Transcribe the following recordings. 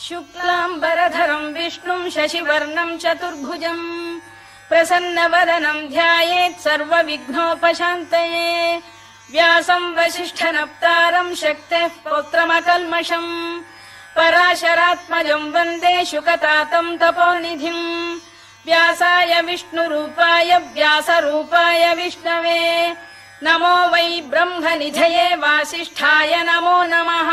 शुक्लाम्बरधरम् विष्णुम् शशिवर्णम् चतुर्भुजम् प्रसन्नवदनम् ध्यायेत् सर्वविघ्नोपशान्तये व्यासम् वसिष्ठनप्तारम् शक्तेः पौत्रमकल्मषम् पराशरात्मजम् वन्दे शुकतातम् तपोनिधिम् व्यासाय विष्णुरूपाय व्यासरूपाय विष्णवे नमो वै ब्रह्मनिधये वासिष्ठाय नमो नमः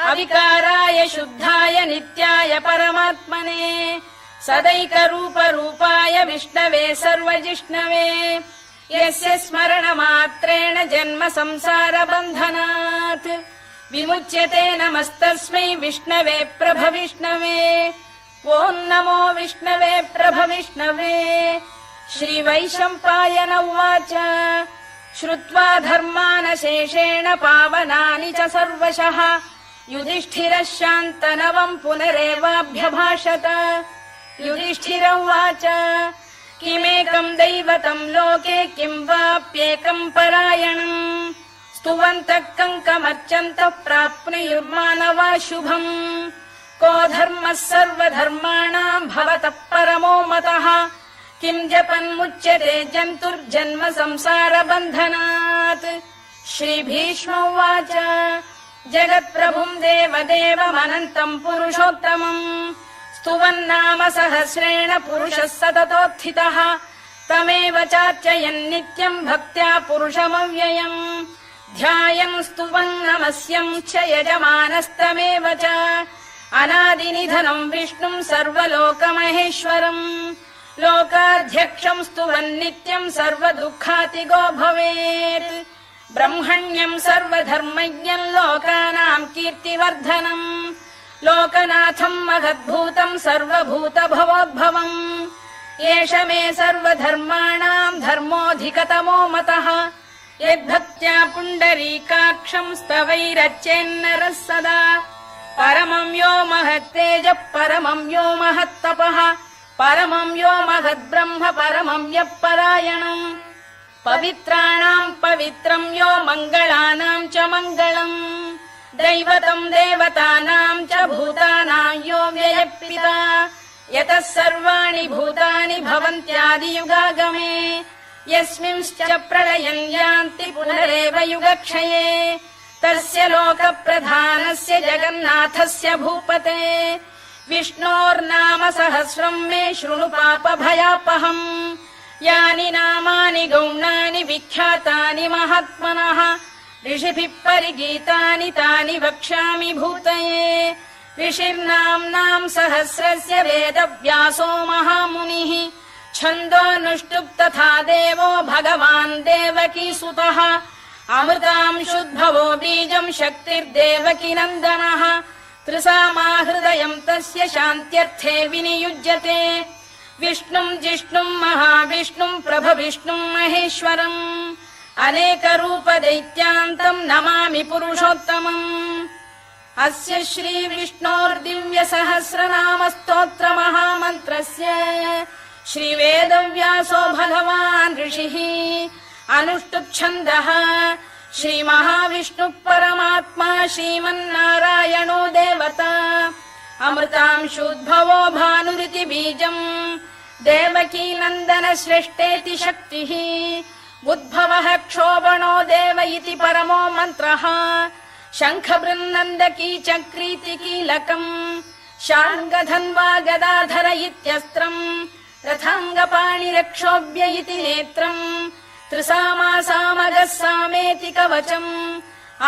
अविकाराय शुद्धाय नित्याय परमात्मने सदैकरूपरूपाय विष्णवे सर्वजिष्णवे यस्य स्मरणमात्रेण जन्म संसारबन्धनात् विमुच्यते नमस्तस्मै विष्णवे प्रभविष्णवे ॐ नमो विष्णवे प्रभविष्णवे। श्रीवैशम्पायन उवाच श्रुत्वा धर्मानशेषेण पावनानि च सर्वशः युधिष्ठिरः शान्तनवम् पुनरेवाभ्यभाषत। युधिष्ठिर उवाच किमेकम् दैवतम् लोके किम् वाप्येकम् परायणम् स्तुवन्तः कङ्कमर्चन्तः प्राप्नुयुर्मानवा शुभम् को धर्मः सर्वधर्माणाम् भवतः परमो मतः किम् जपन्मुच्यते जन्तुर्जन्म संसारबन्धनात्। श्रीभीष्म उवाच जगत्प्रभुम् देवदेवमनन्तम् पुरुषोत्तमम् स्तुवन्नाम सहस्रेण पुरुषः सततोत्थितः तमेव चार्चयन्नित्यम् भक्त्या पुरुषमव्ययम् ध्यायन् स्तुवन् नमस्यम् च यजमानस्तमेव च अनादिनिधनम् विष्णुम् सर्वलोकमहेश्वरम् लोकाध्यक्षम् स्तुवन्नित्यम् सर्वदुःखातिगो भवेत् ब्रह्मण्यम् सर्वधर्मज्ञम् लोकानाम् कीर्तिवर्धनम् लोकनाथम् महद्भूतम् सर्वभूतभवोद्भवम् एष मे सर्वधर्माणाम् धर्मोऽधिकतमो मतः यद्भक्त्या पुण्डरीकाक्षम् स्तवैरच्चेन्नरः सदा परमम् यो महत्तेजः परमम् यो महत्तपः परमम् यो महद्ब्रह्म परमम् यः परायणम् पवित्राणाम् पवित्रम् यो मङ्गलानाम् च मङ्गलम् दैवतम् देवतानाम् च भूतानाम् यो व्ययः यतः सर्वाणि भूतानि भवन्त्यादियुगागमे यस्मिंश्च प्रलयम् यान्ति पुनरेव युगक्षये तस्य लोकप्रधानस्य जगन्नाथस्य भूपते विष्णोर्नाम सहस्रम् मे शृणु पापभयापहम् यानि नामानि गौणानि विख्यातानि महात्मनः ऋषिभिः परिगीतानि तानि वक्ष्यामि भूतये ऋषिर्नाम्नाम् सहस्रस्य वेदव्यासो महामुनिः छन्दोऽनुष्टुप् तथा देवो भगवान् देवकीसुतः अमृताम् शुद्भवो बीजम् शक्तिर्देवकी नन्दनः त्रिसामाहृदयम् तस्य शान्त्यर्थे विनियुज्यते विष्णुम् जिष्णुम् महाविष्णुम् प्रभविष्णुम् महेश्वरम् अनेकरूपदैत्यान्तम् नमामि पुरुषोत्तमम् अस्य श्रीविष्णोर्दिव्यसहस्रनामस्तोत्रमहामन्त्रस्य श्रीवेदव्यासो भगवान् ऋषिः अनुष्टुप्छन्दः श्रीमहाविष्णुः परमात्मा श्रीमन्नारायणो देवता अमृतांशोद्भवो भानुरिति बीजम् देवकी नन्दन श्रेष्ठेति शक्तिः उद्भवः क्षोभणो देव इति परमो मन्त्रः शङ्खबृन्नन्दकी चक्रीति कीलकम् शार्ङ्गधन्वा गदाधर इत्यस्त्रम् रथाङ्गपाणिरक्षोभ्य इति नेत्रम् त्रिसामासामगः सामेति कवचम्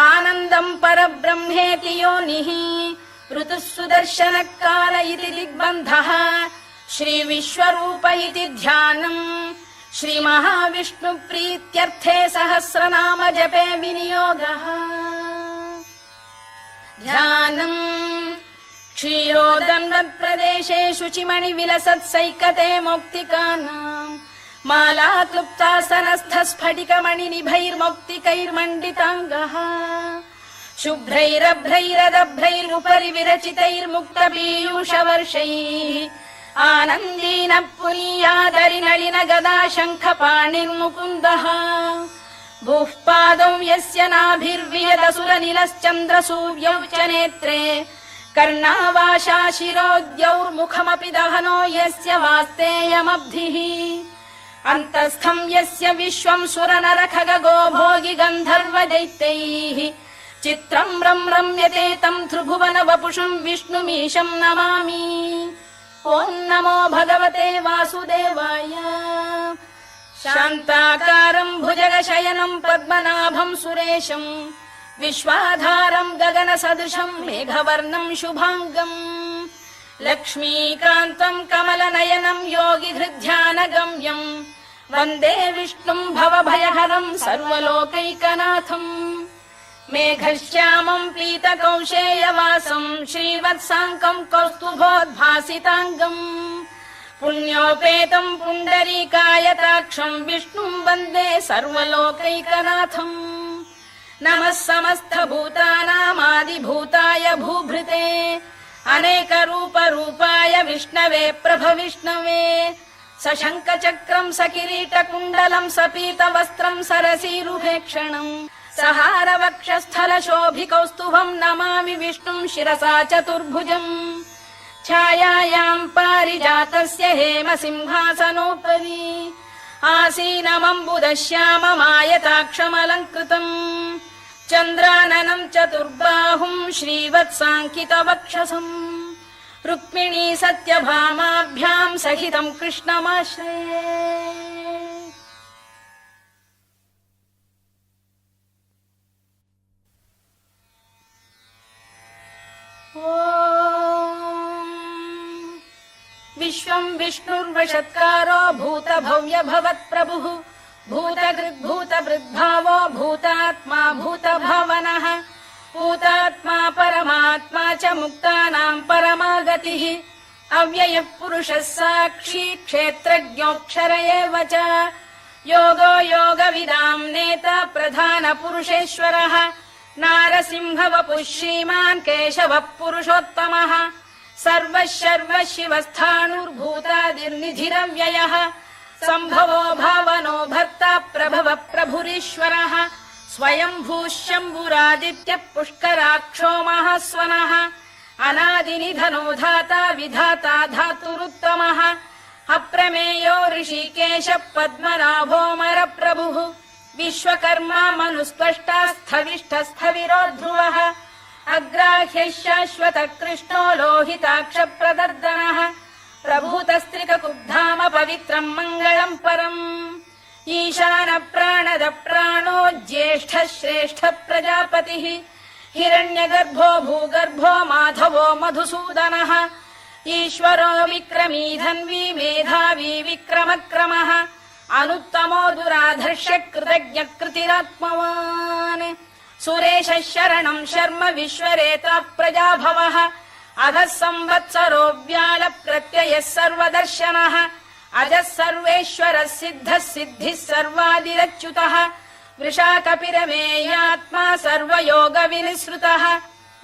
आनन्दम् परब्रह्मेति योनिः ऋतुः सुदर्शनकाल इति दिग्बन्धः श्रीविश्वरूप इति ध्यानम् श्रीमहाविष्णुप्रीत्यर्थे सहस्रनाम जपे विनियोगः ध्यानम् क्षीरोदन्वत्प्रदेशे शुचिमणिविलसत्सैकते मौक्तिकानाम् मालाक्लुप्तासनस्थ स्फटिकमणिनिभैर्मौक्तिकैर्मण्डिताङ्गः शुभ्रैरभ्रैरदभ्रैरुपरि विरचितैर्मुक्तपीयूषवर्षैः आनन्दीनः पुनीयादरिनलिन गदा शङ्खपाणिर्मुकुन्दः भूः पादौ यस्य नाभिर्वियदसुरनिलश्चन्द्रसूर्यौ च नेत्रे कर्णावाशा शिरोद्यौर्मुखमपि दहनो यस्य वास्तेयमब्धिः अन्तस्थम् यस्य विश्वम् सुरनरखगो भोगि गन्धर्व दैत्यैः चित्रम् रम्यते तम् त्रिभुवन वपुषम् विष्णुमीशम् नमामि ॐ नमो भगवते वासुदेवाय शान्ताकारम् भुजगशयनम् पद्मनाभम् सुरेशम् विश्वाधारम् गगनसदृशम् मेघवर्णम् शुभाङ्गम् लक्ष्मीकान्तम् कमलनयनम् योगिहृद्ध्यानगम्यम् वन्दे विष्णुम् भवभयहरम् सर्वलोकैकनाथम् मेघश्यामम् पीतकौशेयवासम् श्रीवत्साङ्कम् कौस्तुभोद्भासिताङ्गम् पुण्योपेतम् पुण्डरीकायताक्षम् विष्णुम् वन्दे सर्वलोकैकनाथम् नमः समस्तभूतानामादिभूताय भूभृते अनेकरूपरूपाय विष्णवे प्रभविष्णवे सशङ्खचक्रम् सकिरीटकुण्डलम् सपीतवस्त्रम् सरसीरुभेक्षणम् सहारवक्षस्थलशोभिकौस्तुभम् नमामि विष्णुम् शिरसा चतुर्भुजम् छायायाम् पारिजातस्य हेमसिंहासनोपरि आसीनमम्बुदश्याममायताक्षमलङ्कृतम् चन्द्राननम् चतुर्बाहुम् श्रीवत्साङ्कितवक्षसम् रुक्मिणी सत्यभामाभ्याम् सहितम् कृष्णमाश्रये विश्वम् विष्णुर्वषत्कारो भूतभव्य भवत्प्रभुः भूतकृद्भूतभृद्भावो भूतात्मा भूतभावनः भूतात्मा परमात्मा च मुक्तानाम् परमागतिः अव्ययः पुरुषः साक्षी क्षेत्रज्ञोऽक्षर एव च योगो योगविदाम् नेता प्रधानपुरुषेश्वरः नारसिंहवपुः श्रीमान् केशवः पुरुषोत्तमः सर्वः शर्वः शिवस्थाणुर्भूतादिर्निधिरव्ययः सम्भवो भावनो भर्ता प्रभवः प्रभुरीश्वरः स्वयम्भूः शम्भुरादित्यः पुष्कराक्षो महास्वनः अनादिनिधनो धाता विधाता धातुरुत्तमः अप्रमेयो ऋषिकेशः पद्मनाभोऽमरप्रभुः विश्वकर्मा मनुस्त्वष्टा स्थविष्ठस्थविरो ध्रुवः अग्राह्यः शाश्वतः कृष्णो लोहिताक्षप्रदर्दनः प्रभूतस्त्रिककुब्धाम पवित्रम् मङ्गलम् परम् ईशान प्राणद प्राणो ज्येष्ठः श्रेष्ठः प्रजापतिः हिरण्यगर्भो भूगर्भो माधवो मधुसूदनः ईश्वरो विक्रमी धन्वी मेधावी विक्रमक्रमः अनुत्तमो दुराधर्ष्य कृतज्ञ कृतिरात्मवान् सुरेशः शरणम् शर्म विश्वरेता प्रजाभवः अधः संवत्सरो व्याल प्रत्ययः सर्वदर्शनः अजः सर्वेश्वरः सिद्धः सिद्धिः सर्वादिरच्युतः वृषा कपिरमेयात्मा सर्वयोगविनिसृतः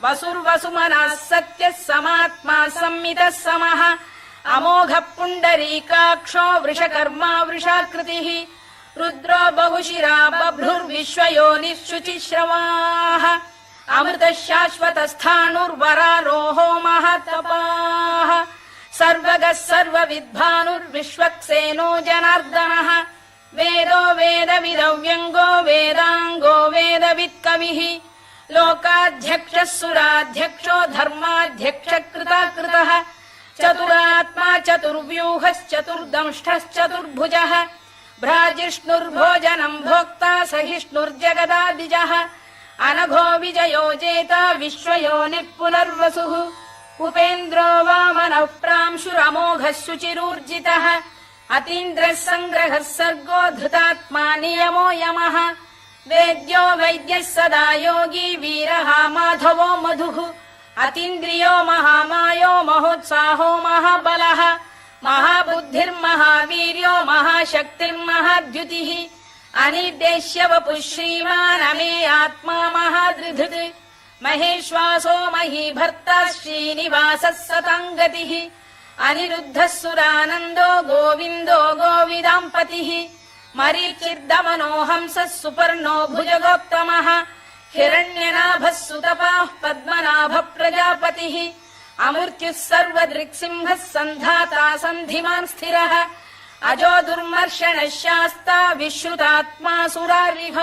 वसुर्वसुमनः सत्यः समात्मा संमितः समः अमोघः पुण्डरीकाक्षो वृषकर्मा वृषाकृतिः रुद्रो बहुशिरा बभ्रुर्विश्वयोनिः शुचिश्रवाः अमृतः शाश्वतस्थाणुर्वरारोहो महातपाः सर्वगः सर्वविद्भानुर्विश्वक्सेनो जनार्दनः वेदो वेदविदव्यङ्गो वेदाङ्गो वेदवित्कविः लोकाध्यक्षः सुराध्यक्षो धर्माध्यक्षः कृताकृतः चतुरात्मा चतुर्व्यूहश्चतुर्दंष्टश्चतुर्भुजः भ्राजिष्णुर्भोजनम् भोक्ता सहिष्णुर्जगदादिजः अनघो विजयो जेता विश्वयोनिः पुनर्वसुः उपेन्द्रो वामनः प्रांशुरमोघः शुचिरूर्जितः अतीन्द्रः सङ्ग्रहः सर्गो धृतात्मा नियमो यमः वेद्यो वैद्यः सदा योगी वीरः माधवो मधुः अतीन्द्रियो महामायो महोत्साहो महाबलः महाबुद्धिर्महावीर्यो महाशक्तिर्महाद्युतिः अनिर्देश्य वपुः श्रीमान् अमे आत्मा महादृधृत् महेश्वासो महीभर्ता श्रीनिवासः सताङ्गतिः अनिरुद्धः सुरानन्दो गोविन्दो गोविदाम्पतिः मरीचिर्दमनो हंसः सुपर्णो भुजगोत्तमः हिरण्यनाभः सुतपाः पद्मनाभः प्रजापतिः अमृत्युः सर्वदृक्सिंहः सन्धाता सन्धिमान् स्थिरः अजो दुर्मर्षणः शास्ता विश्रुतात्मा सुरारिः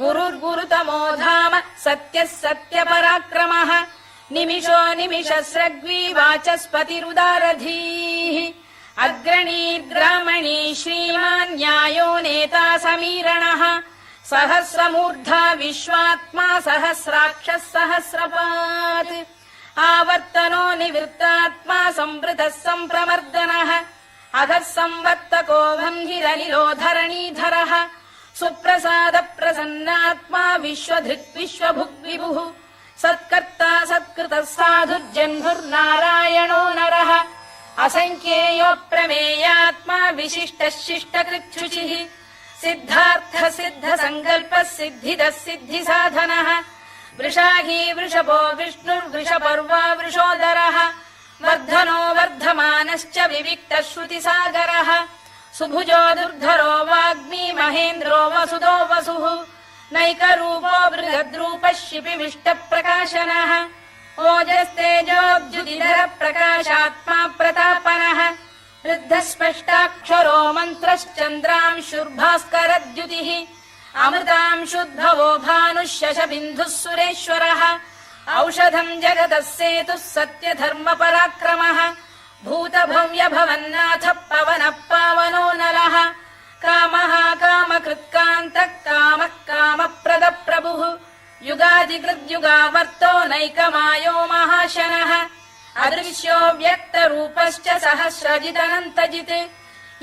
गुरुर्गुरुतमो धाम सत्यः सत्यपराक्रमः निमिषो निमिषस्रग्वी वाचस्पतिरुदारधीः अग्रणीर्ग्रामणी श्रीमान् न्यायो नेता समीरणः सहस्रमूर्धा विश्वात्मा सहस्राक्षः सहस्रपात् आवर्तनो निवृत्तात्मा संवृतः सम्प्रमर्दनः अधः संवर्तको वह्निरनिलो धरणीधरः सुप्रसाद प्रसन्नात्मा विश्वधृक् विश्वभुग्विभुः सत्कर्ता सत्कृतः साधुर्जह्नुर्नारायणो नरः असङ्ख्येयो प्रमेयात्मा विशिष्टः शिष्टकृच्छुचिः सिद्धार्थ सिद्ध संकल्पः सिद्धिदः सिद्धिसाधनः वृषाही वृषभो विष्णुर्वृषपर्वा वृषोदरः वर्धनो वर्धमानश्च विविक्तः श्रुतिसागरः सुभुजो दुर्धरो वाग्मी महेन्द्रो वसुदो वसुः नैकरूपो बृहद्रूपः शिपिविष्टप्रकाशनः ओजस्तेजोद्युतिधर प्रकाशात्मा प्रतापनः वृद्धस्पष्टाक्षरो मन्त्रश्चन्द्रांशुर्भास्करद्युतिः अमृतांशुद्भवो भानुः शशबिन्दुः सुरेश्वरः औषधम् जगतः सेतुः सत्यधर्मपराक्रमः भूतभव्यभवन्नाथः पवनः पावनो नलः कामः कामकृत्कान्तः कामः कामप्रदप्रभुः युगादिकृद्युगावर्तो नैकमायो महाशनः अदृश्यो व्यक्तरूपश्च सहस्रजिदनन्तजित्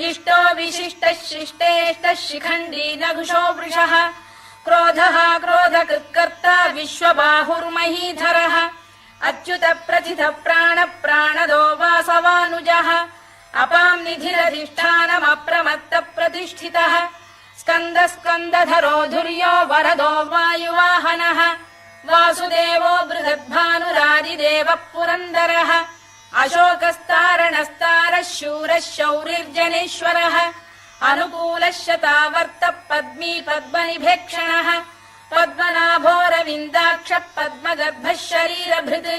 इष्टो विशिष्टः शिष्टेष्टः शिखण्डी नघुषो वृषः क्रोधः क्रोधकृत्कर्ता विश्वबाहुर्महीधरः अच्युत प्रथित प्राण प्राणदो वासवानुजः अपां निधिरधिष्ठानमप्रमत्त प्रतिष्ठितः स्कन्द स्कन्दधरो धुर्यो वरदो वायुवाहनः वासुदेवो बृहद्भानुरादिदेवः पुरन्दरः अशोकस्तारणस्तारः शूरः शौरिर्जनेश्वरः अनुकूलः शतावर्तः पद्मी पद्मनिभेक्षणः पद्मनाभोरविन्दाक्षः पद्मगर्भः शरीरभृत्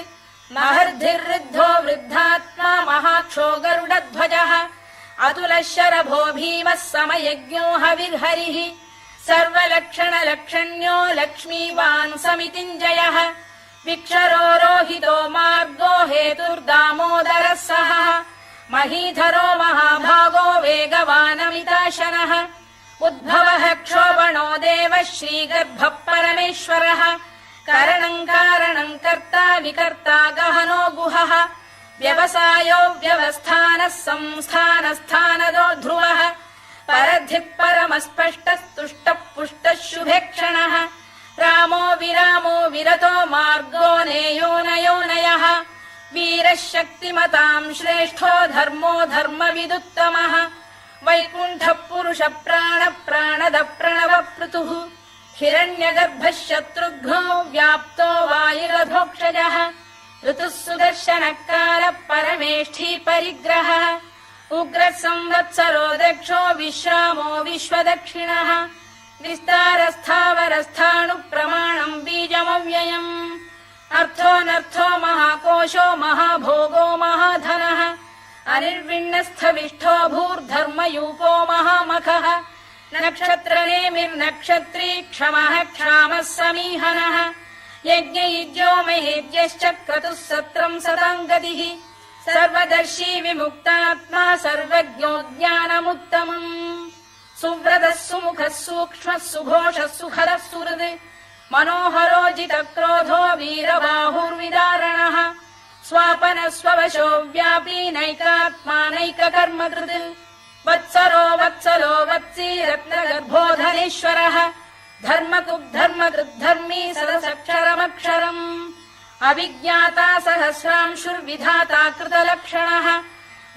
महर्धिर्वृद्धो वृद्धात्मा महाक्षो गरुडध्वजः अतुलः शरभो भीमः समयज्ञो हविर्हरिः सर्वलक्षणलक्षण्यो लक्ष्मीवान् समितिञ्जयः विक्षरो रोहितो मार्गो हेतुर्दामोदरः सहः महीधरो महाभागो वेगवानमिताशनः उद्भवः क्षोभणो देवः श्रीगर्भः परमेश्वरः करणम् कारणम् कर्ता विकर्ता गहनो गुहः व्यवसायो व्यवस्थानः संस्थानस्थानदो ध्रुवः परधिः परमस्पष्टस्तुष्टः पुष्टः शुभेक्षणः रामो विरामो विरतो मार्गो नेयोनयोनयः वीरः शक्तिमताम् श्रेष्ठो धर्मो धर्मविदुत्तमः वैकुण्ठः पुरुष प्राण प्राणद प्रणव पृतुः हिरण्यगर्भः शत्रुघ्नो व्याप्तो वायुरधोक्षजः ऋतुः सुदर्शनकालः परमेष्ठी परिग्रहः उग्रः संवत्सरो दक्षो विश्रामो विश्वदक्षिणः विस्तारस्थावरस्थाणुः प्रमाणम् बीजमव्ययम् अर्थोऽनर्थो महाकोशो महाभोगो महाधनः अनिर्विण्णस्थविष्ठो भूर्धर्मयूपो महामखः नक्षत्रनेमिर्नक्षत्री क्षमः क्षामः समीहनः यज्ञयुज्यो महेज्यश्च क्रतुः सत्रम् सताम् गतिः सर्वदर्शी विमुक्तात्मा सर्वज्ञो ज्ञानमुत्तमम् सुव्रतः सुमुखः सूक्ष्मः सुघोषः सुखदः सुहृद् मनोहरो जितक्रोधो वीरबाहुर्विदारणः स्वापनः स्ववशो व्यापी नैकात्मा नैककर्मकृत् वत्सरो वत्सलो वत्सी रत्नगर्भोधनेश्वरः धर्मकृद्धर्मी सदसक्षरमक्षरम् अविज्ञाता सहस्रांशुर्विधाता कृतलक्षणः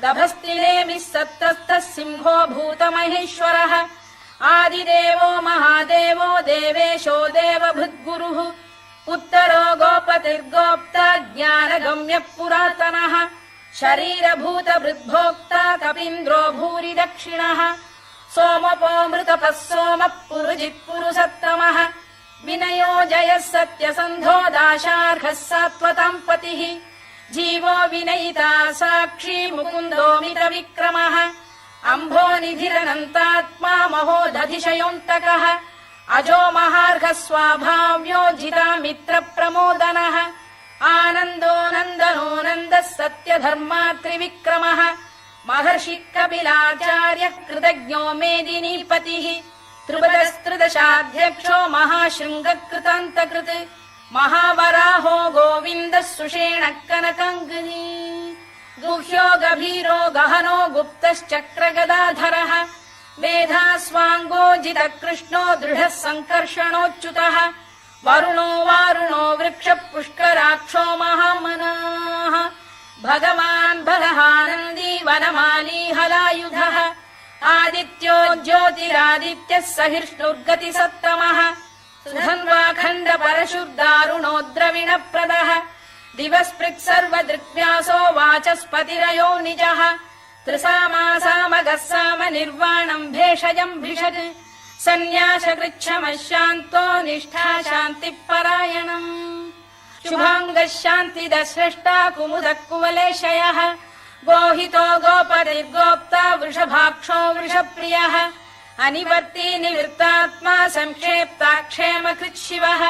गभस्तिनेमिः सत्तस्थः सिंहो भूतमहेश्वरः आदिदेवो महादेवो देवेशो देवभृद्गुरुः उत्तरो गोपतिर्गोप्ता ज्ञानगम्यः पुरातनः शरीरभूतभृद्भोक्ता कपीन्द्रो भूरि दक्षिणः सोमपो मृतपः सोमः पुरुजिः पुरुषत्तमः विनयो जयः सत्यसन्धो दाशार्हः सात्वताम् पतिः जीवो विनयिता साक्षी मुकुन्दोमित विक्रमः अम्भो निधिरनन्तात्मा महोदधिशयोऽन्तकः अजो महार्घः स्वाभाव्यो जिता मित्र प्रमोदनः आनन्दो नन्दनो नन्दः सत्यधर्मा त्रिविक्रमः महर्षि कपिलाचार्यः कृतज्ञो मेदिनीपतिः त्रिपदस्त्रिदशाध्यक्षो महाशृङ्गकृतान्तकृत् महावराहो गोविन्दः सुषेणः कनकाङ्गनी गुह्यो गभीरो गहनो गुप्तश्चक्रगदाधरः वेधास्वाङ्गो जितः कृष्णो दृढः सङ्कर्षणोच्युतः वरुणो वारुणो वृक्षः पुष्कराक्षो महामनाः भगवान् बलहानन्दी वनमाली हलायुधः आदित्यो ज्योतिरादित्यः सहिष्णुर्गतिसत्तमः सुधन्वाखण्ड परशुर्दारुणो द्रविणप्रदः दिवस्पृक् सर्वदृग्व्यासो वाचस्पतिरयो निजः त्रिसामासामगः साम निर्वाणम् भेषजम् भिषज सन्न्यासकृच्छमः शान्तो निष्ठा शान्तिपरायणम् शुभाङ्गः शान्तिदः स्रष्टा कुमुदः कुवलेशयः गोहितो गोपतिर्गोप्ता वृषभाक्षो वृषप्रियः अनिवर्ती निवृत्तात्मा संक्षेप्ताक्षेमकृत् शिवः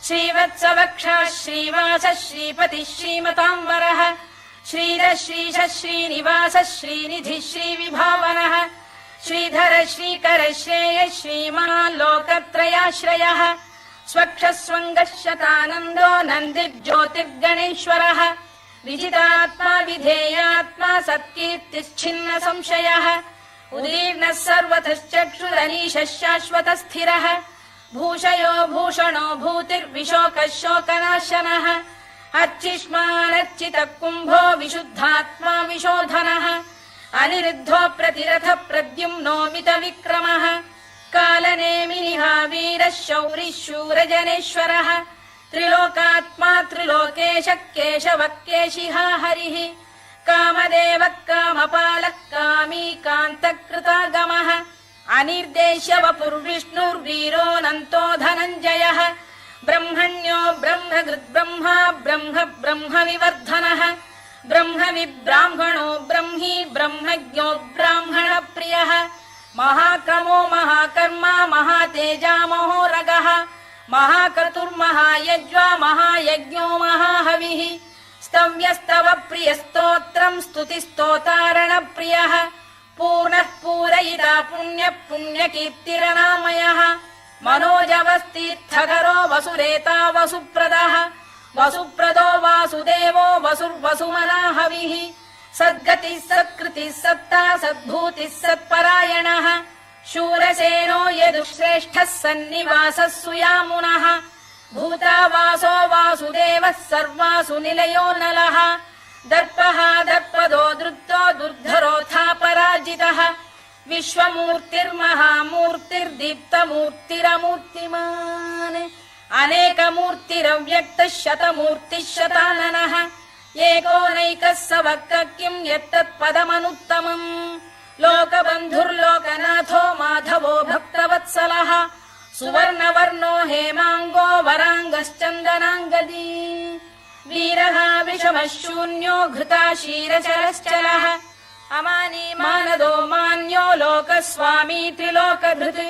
श्रीवत्सवक्षः श्रीवासः श्रीपतिः श्रीमताम्बरः श्रीरः श्रीशः श्रीनिवासः श्रीनिधिः श्रीविभावनः श्रीधर श्रीकर श्रेयः श्रीमान् लोकत्रयाश्रयः स्वक्षः स्वङ्गः शतानन्दो नन्दिर्ज्योतिर्गणेश्वरः विजितात्मा विधेयात्मा सत्कीर्तिश्छिन्न संशयः उदीर्णः सर्वतश्चक्षुरनीशः शाश्वतः स्थिरः भूषयो भूषणो भूतिर्विशोकः शोकनाशनः अर्चिष्मानर्चितः कुम्भो विशुद्धात्मा विशोधनः अनिरुद्धो प्रतिरथ प्रद्युम्नोमित विक्रमः कालनेमिनिः वीरः शौरिः शूरजनेश्वरः त्रिलोकात्मा त्रिलोकेशः केशवः केशिहा हरिः कामदेवः कामपालः कामी कान्तकृतागमः अनिर्देश्य वपुर्विष्णुर्वीरोऽनन्तो धनञ्जयः ब्रह्मण्यो ब्रह्मकृद्ब्रह्मा ब्रह्म ब्रह्म विवर्धनः ब्रह्म विब्राह्मणो ब्रह्मी ब्रह्मज्ञो ब्राह्मणप्रियः महाक्रमो महाकर्मा महातेजा महोरगः महाक्रतुर्महायज्वा महायज्ञो महाहविः स्तव्यस्तव प्रियस्तोत्रम् स्तुतिस्तोतारणप्रियः पूर्णः पूरयिता पुण्यः पुण्यकीर्तिरनामयः मनोजवस्तीर्थकरो वसुरेता वसुप्रदः वसुप्रदो वासुदेवो वसुर्वसुमनाहविः सद्गतिः सत्कृतिः सत्ता सद्भूतिः सत्परायणः शूरसेनो यदुश्रेष्ठः सन्निवासः सुयामुनः भूतावासो वासुदेवः सर्वासु निलयो नलः दर्पः दर्पदो दृप्तो दुर्धरोऽथा पराजितः विश्वमूर्तिर्महामूर्तिर्दीप्तमूर्तिरमूर्तिमान् अनेकमूर्तिरव्यक्तः शतमूर्तिः शताननः एकोनैकः स वक्तः किम् यत्तत्पदमनुत्तमम् लोकबन्धुर्लोकनाथो माधवो भक्तवत्सलः सुवर्णवर्णो हेमाङ्गो वराङ्गश्चन्दनाङ्गदी वीरः विषमः शून्यो घृता शीरचरश्चलः अमानी मानदो मान्यो लोकस्वामी त्रिलोकधृत्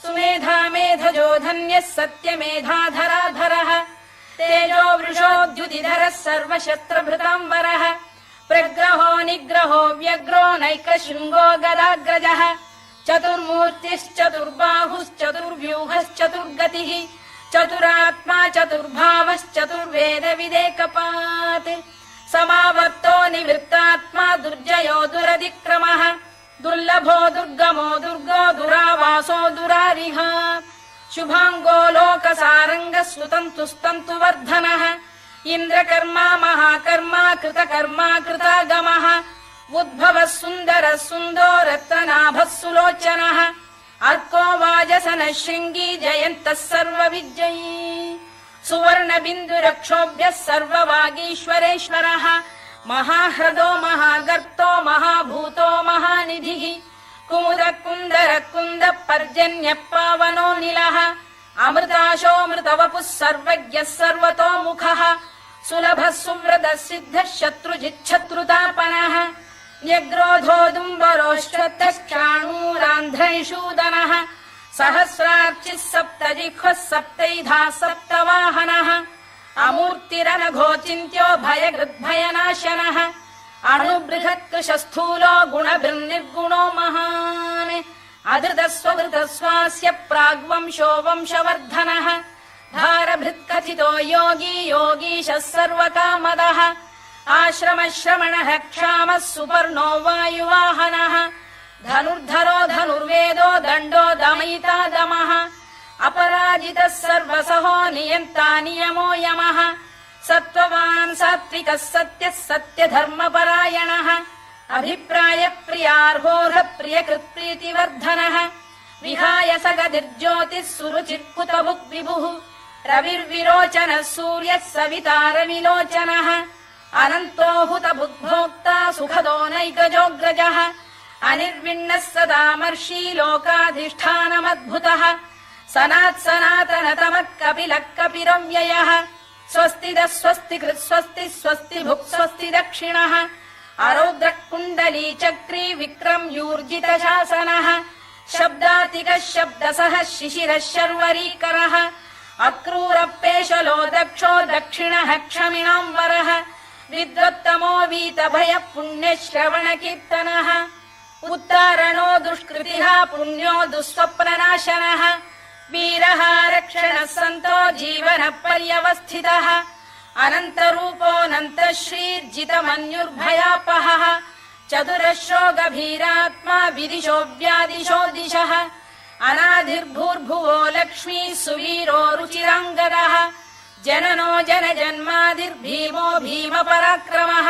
सुमेधा मेधजो धन्यः सत्यमेधाधराधरः तेजो वृषोद्युतिधरः सर्वशस्त्रभृताम्बरः प्रग्रहो निग्रहो व्यग्रो नैकशृङ्गो गदाग्रजः चतुर्मूर्तिश्चतुर्बाहुश्चतुर्व्यूहश्चतुर्गतिः चतुरात्मा चतुर्भावश्चतुर्वेदविदेकपात् समावर्तो निवृत्तात्मा दुर्जयो दुरतिक्रमः दुर्लभो दुर्गमो दुर्गो दुरावासो दुरारिः शुभाङ्गो लोकसारङ्गः सुतन्तुस्तन्तुवर्धनः इन्द्रकर्मा महाकर्मा कृतकर्मा कृतागमः उद्भवः सुन्दरः सुन्दो रत्ननाभः सुलोचनः अर्को वाजसनः शृङ्गी जयन्तः सर्वविजयी सुवर्णबिन्दुरक्षोभ्यः सर्ववागीश्वरेश्वरः महाह्रदो महागर्तो महाभूतो महानिधिः कुमुद कुन्दर कुन्द पर्जन्यः पावनो निलः अमृताशोऽमृतवपुः सर्वज्ञः सर्वतोमुखः सुलभः सुव्रतः सिद्धः शत्रुजिच्छत्रुतापनः न्यग्रोधोदुम्बरोश्चतश्चाणूरान्ध्रैषूदनः सहस्रार्चिः सप्तजिह्वः सप्तैधा सप्तवाहनः अमूर्तिरनघोचिन्त्यो भयकृद्भयनाशनः अणुबृहत्कृशस्थूलो गुणभिर्निर्गुणो महान् अधृतस्वधृतस्वास्य प्राग्वंशो वंशवर्धनः भारभृत्कथितो योगी योगीशः सर्वकामदः आश्रमश्रमणः क्षामः सुपर्णो वायुवाहनः धनुर्धरो धनुर्वेदो दण्डो दमयिता दमः अपराजितः सर्वसहो नियन्ता नियमो यमः सत्त्ववान् सात्विकः सत्यः सत्यधर्मपरायणः अभिप्रायप्रियार्होः प्रियकृत्प्रीतिवर्धनः विहाय सगतिर्ज्योतिः सुरुचित्कुतभुक् विभुः रविर्विरोचनः सूर्यः सवितारविलोचनः अनन्तो हुतभुग्भोक्ता सुखदो नैकजोऽग्रजः अनिर्विण्णः सदामर्षी लोकाधिष्ठानमद्भुतः सनात्सनातनतमः कपिलः कपिरव्ययः स्वस्तिदः स्वस्तिकृत् स्वस्ति स्वस्ति भुक् स्वस्ति दक्षिणः अरौद्रः कुण्डली चक्री विक्रम्यूर्जितशासनः शब्दातिकः शब्दसः शिशिरः शर्वरीकरः अक्रूरपेशलो दक्षो दक्षिणः क्षमिणाम्बरः विद्वत्तमो वीतभयः पुण्यश्रवणकीर्तनः उत्तारणो दुष्कृतिः पुण्यो दुःस्वप्ननाशनः वीरः रक्षणः सन्तो जीवनः पर्यवस्थितः अनन्तरूपोऽनन्तश्रीर्जितमन्युर्भयापहः चतुरश्रो गभीरात्मा विदिशो व्यादिशो दिशः अनाधिर्भूर्भुवो लक्ष्मी सुवीरो रुचिराङ्गदः जननो जनजन्मादिर्भीमो भीमपराक्रमः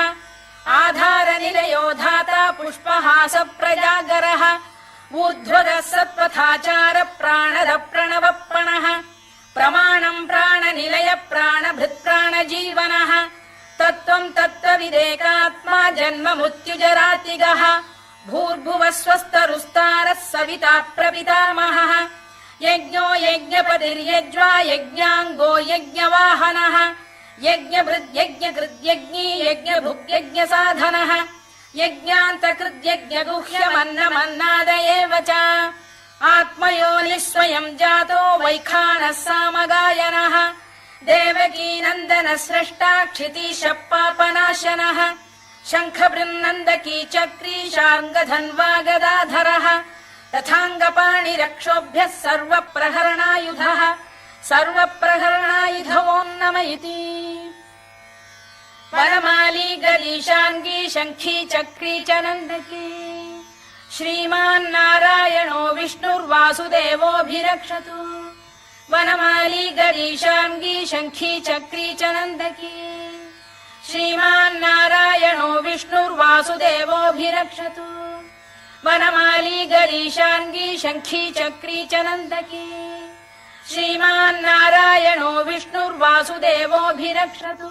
आधारनिलयो धाता पुष्पहास प्रजागरः ऊर्ध्वगः सत्पथाचार प्राणद प्रणवप्रणः प्रमाणम् प्राणनिलय प्राणभृत्प्राणजीवनः तत्त्वम् तत्त्वविदेकात्मा जन्म मृत्युजरातिगः भूर्भुवः स्वस्तरुस्तारः सविता प्रपितामहः यज्ञो यज्ञपतिर्यज्वा यज्ञाङ्गो यज्ञवाहनः यज्ञभृद्यज्ञकृद्यज्ञी यज्ञभुग्यज्ञसाधनः यज्ञान्तकृद्यज्ञगुह्यमन्नमन्नाद एव च आत्मयोनिः स्वयम् जातो वैखानः सामगायनः देवकीनन्दनः स्रष्टा क्षितीशः पापनाशनः शङ्खबृन्नन्दकी चक्री शार्ङ्गधन्वा गदाधरः तथाङ्गपाणिरक्षोभ्यः सर्वप्रहरणायुधः सर्वप्रहरणायुधवो नम इति वनमाली गलीशाङ्गी शङ्खी चक्री च नन्दकी श्रीमान्नारायणो विष्णुर्वासुदेवोऽभिरक्षतु वनमाली गलीशाङ्गी शङ्खी चक्री च नन्दकी श्रीमान्नारायणो विष्णुर्वासुदेवोऽभिरक्षतु वनमाली गलीशाङ्गी शङ्खी चक्री च नन्दकी श्रीमान्नारायणो विष्णुर्वासुदेवोऽभिरक्षतु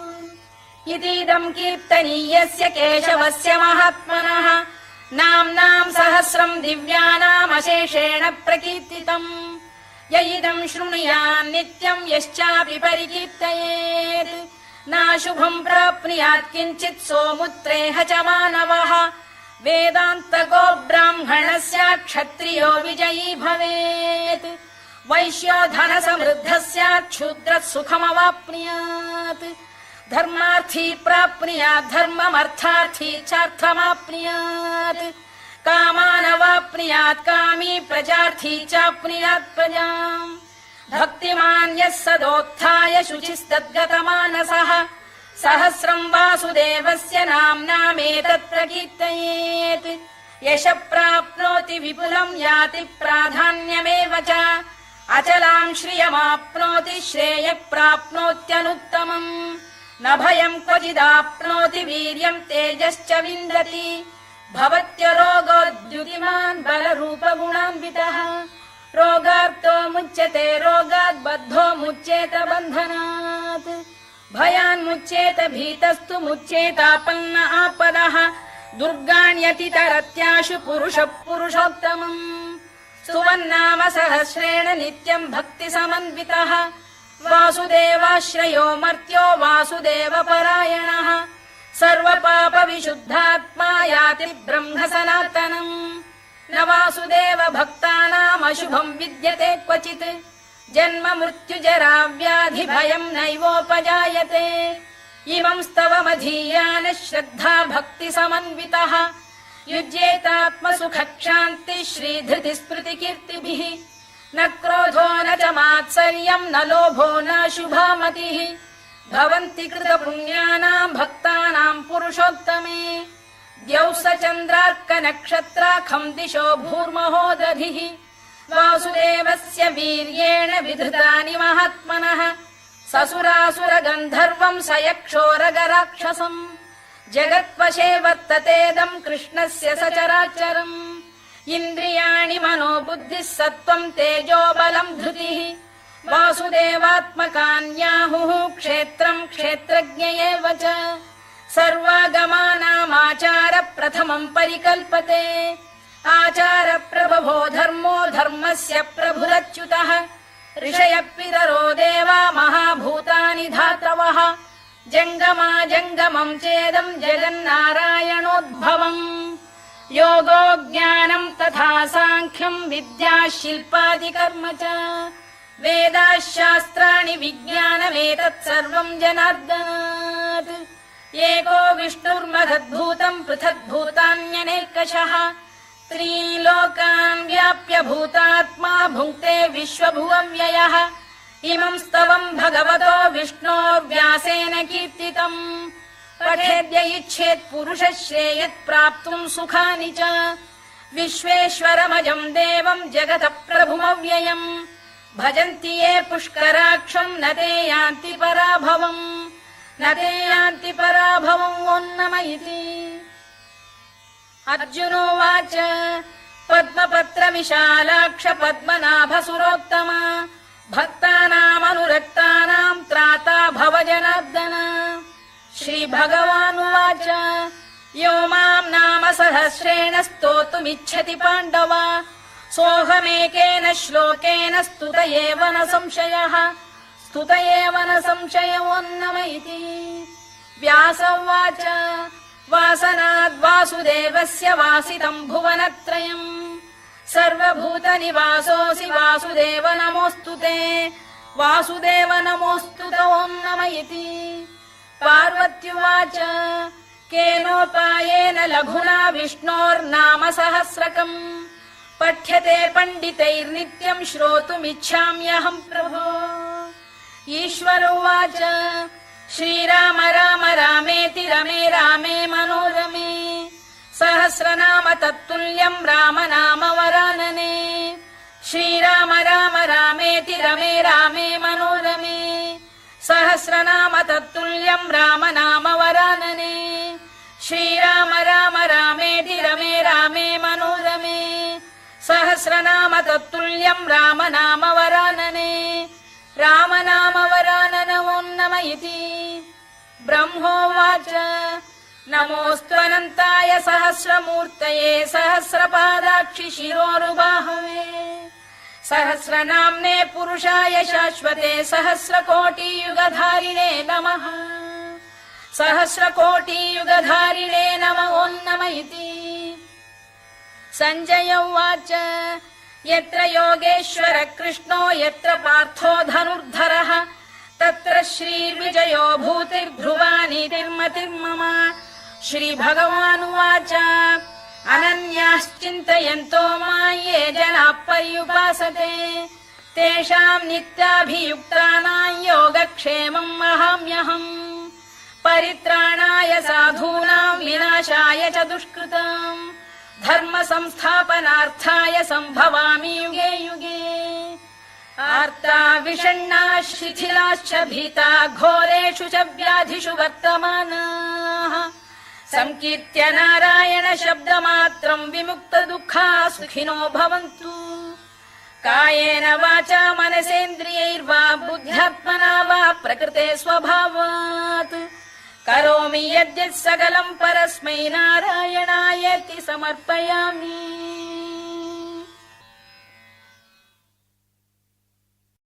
इतीदम् कीर्तनीयस्य केशवस्य महात्मनः नाम्नाम् सहस्रम् दिव्यानामशेषेण प्रकीर्तितम् य इदम् शृणुयान् नित्यम् यश्चापि परिकीर्तयेत् नाशुभम् प्राप्नुयात् किञ्चित् सोमुत्रेह च मानवः वेदान्तको ब्राह्मणस्य क्षत्रियो विजयी भवेत् वैश्यो धनसमृद्धः स्यात् शूद्रः सुखमवाप्नुयात् धर्मार्थी प्राप्नुयात् धर्ममर्थार्थी चार्थमाप्नुयात् कामानवाप्नुयात् कामी प्रजार्थी चाप्नुयात् प्रजाम् भक्तिमान् यः सदोत्थाय शुचिस्तद्गतमानसः सहस्रम् वासुदेवस्य नाम्नामेतत् प्रकीर्तयेत् यशः प्राप्नोति विपुलम् याति प्राधान्यमेव च अचलाम् श्रियमाप्नोति श्रेयः प्राप्नोत्यनुत्तमम् न भयम् क्वचिदाप्नोति वीर्यम् तेजश्च विन्दति भवत्य रोगोद्युतिमान् बलरूपगुणान्वितः रोगार्तो मुच्यते रोगात् बद्धो मुच्येत बन्धनात् भयान्मुच्येत भीतस्तु मुच्येतापन्न आपदः दुर्गाण्यतितरत्याशु पुरुषः पुरुषोत्तमम् स्तुवन्नाम सहस्रेण नित्यम् भक्तिसमन्वितः वासुदेवाश्रयो मर्त्यो वासुदेवपरायणः सर्वपापविशुद्धात्मा याति ब्रह्म सनातनम् न वासुदेव भक्तानामशुभम् विद्यते क्वचित् जन्म मृत्युजरा व्याधि भयम् नैवोपजायते इमं स्तवमधीयानः श्रद्धा भक्तिसमन्वितः युज्येतात्मसुखक्षान्ति श्रीधृति स्मृतिकीर्तिभिः न क्रोधो न च मात्सर्यम् न लोभो न शुभा मतिः भवन्ति कृतपुण्यानाम् भक्तानाम् पुरुषोत्तमे द्यौः स चन्द्रार्कनक्षत्राखम् दिशो भूर्महो दधिः वासुदेवस्य वीर्येण विधृतानि महात्मनः ससुरासुरगन्धर्वम् स यक्षोरगराक्षसम् जगत्वशे वर्ततेदम् कृष्णस्य सचराचरम् इन्द्रियाणि मनो बुद्धिः सत्त्वम् तेजो बलम् धृतिः वासुदेवात्मकान्याहुः क्षेत्रम् क्षेत्रज्ञ एव च सर्वागमानामाचार प्रथमम् परिकल्पते आचार प्रभवो धर्मो धर्मस्य प्रभुरच्युतः ऋषयः पितरो देवा महाभूतानि धातवः जङ्गमा जङ्गमम् चेदम् जगन्नारायणोद्भवम् योगो ज्ञानम् तथा साङ्ख्यम् विद्या शिल्पादिकर्म च वेदाः शास्त्राणि विज्ञानमेतत् सर्वम् जनार्दनात् एको विष्णुर्महद्भूतम् पृथग्भूतान्यनेकशः त्रीलोकान् व्याप्य भूतात्मा भुङ्क्ते विश्वभुवव्ययः इमम् स्तवम् भगवतो विष्णोर्व्यासेन कीर्तितम् पठेद्य इच्छेत् पुरुषः श्रेयत् प्राप्तुम् सुखानि च विश्वेश्वरमजम् देवम् जगतः प्रभुमव्ययम् भजन्ति ये पुष्कराक्षम् न ते यान्ति पराभवम् न ते यान्ति पराभवम् ओन्नम इति अर्जुनोवाच पद्मपत्र विशालाक्ष पद्मनाभसुरोत्तम भक्तानामनुरक्तानाम् त्राता भव जनार्दन श्रीभगवानुवाच यो माम् नाम सहस्रेण स्तोतुमिच्छति पाण्डव सोऽहमेकेन श्लोकेन स्तुत एव न संशयः स्तुत एव न संशयोन्नम इति व्यास उवाच वासनाद्वासुदेवस्य वासितम् भुवनत्रयम् सर्वभूतनिवासोऽसि वासुदेव नमोऽस्तु ते वासुदेव नमोऽस्तु ते ओन्नम इति पार्वत्युवाच केनोपायेन लघुना विष्णोर्नाम सहस्रकम् पठ्यते पण्डितैर्नित्यम् श्रोतुमिच्छाम्यहम् प्रभो ईश्वर उवाच श्रीराम राम रामेति रमे रामे मनोरमे सहस्रनाम तत्तुल्यम् राम नाम वरानने श्रीराम राम रामेति रमे रामे मनोरमे सहस्रनाम तत्तुल्यम् राम नाम वरानने श्रीराम राम रामेति रमे रामे मनोरमे सहस्रनाम तत्तुल्यम् राम नाम वरानने राम नाम वरानन ओन्नम इति ब्रह्मोवाच नमोऽस्त्वनन्ताय सहस्रमूर्तये सहस्रपादाक्षि शिरोरुबाहवे सहस्रनाम्ने पुरुषाय शाश्वते सहस्रकोटियुगधारिणे नमः सहस्रकोटियुगधारिणे नमो ओन्नम इति सञ्जय उवाच यत्र योगेश्वर कृष्णो यत्र पार्थो धनुर्धरः तत्र श्रीर्विजयो भूतिर्ध्रुवा नीतिर्मतिर्मम श्रीभगवानुवाच अनन्याश्चिन्तयन्तो मां ये जनाः पर्युपासते तेषाम् नित्याभियुक्तानां योगक्षेमम् वहाम्यहम् परित्राणाय साधूनां विनाशाय च दुष्कृताम् धर्म संस्थापनार्थाय सम्भवामि युगे युगे आर्ता विषण्णा शिथिलाश्च भीता घोरेषु च व्याधिषु वर्तमानाः संकीर्त्य नारायण शब्दमात्रम् विमुक्त दुःखा सुखिनो भवन्तु कायेन वाचा मनसेन्द्रियैर्वा बुद्ध्यात्मना वा प्रकृते स्वभावात् करोमि यद्यत् सकलम् परस्मै नारायणायेति समर्पयामि।